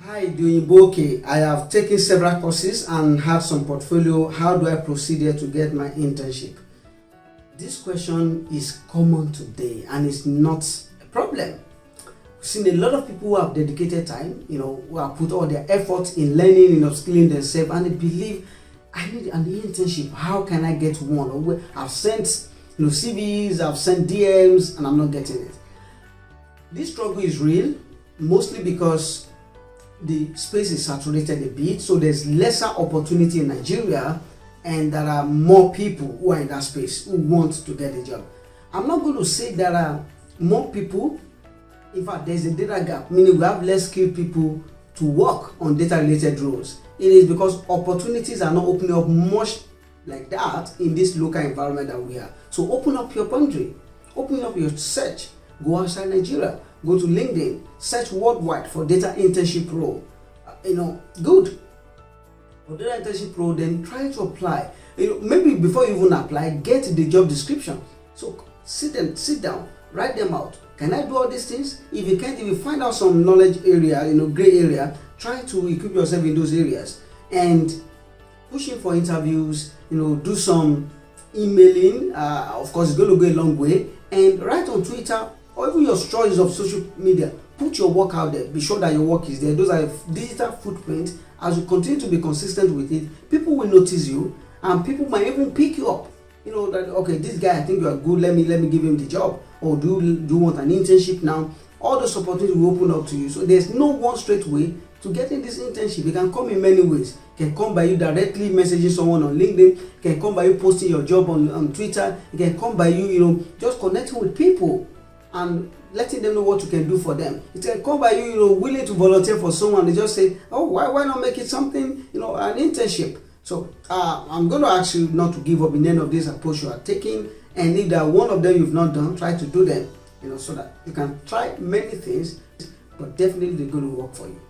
Hi, TheOyinbooke. I have taken several courses and have some portfolio. How do I proceed here to get my internship? This question is common today and it's not a problem. We've seen a lot of people who have dedicated time, who have put all their efforts in learning, upskilling themselves, and they believe, I need an internship. How can I get one? I've sent CVs, I've sent DMs, and I'm not getting it. This struggle is real, mostly because the space is saturated a bit, so there's lesser opportunity in Nigeria, and there are more people who are in that space who want to get a job. I'm not going to say there are more people. In fact, there's a data gap, meaning we have less skilled people to work on data related roles. It is because opportunities are not opening up much like that in this local environment that we are. So open up your boundary, open up your search, go outside Nigeria, go to LinkedIn, search worldwide for data internship role. Good. For data internship role, then try to apply. Maybe before you even apply, get the job description. So sit down, write them out. Can I do all these things? If you can't, if you find out some knowledge area, gray area, try to equip yourself in those areas and pushing for interviews. Do some emailing. Of course, it's going to go a long way. And write on Twitter or even your choice of social media. Put your work out there. Be sure that your work is there. Those are digital footprints. As you continue to be consistent with it, people will notice you, and people might even pick you up. That okay, this guy, I think you are good. Let me give him the job. Or do you want an internship now? All those opportunities will open up to you. So there's no one straight way to getting this internship. It can come in many ways. It can come by you directly messaging someone on LinkedIn. It can come by you posting your job on Twitter. It can come by you, just connecting with people and letting them know what you can do for them. It can come by you, willing to volunteer for someone. They just say, oh, why not make it something, an internship. So I'm going to ask you not to give up in any of this approach you are taking. And if there are one of them you've not done, try to do them, so that you can try many things, but definitely they're going to work for you.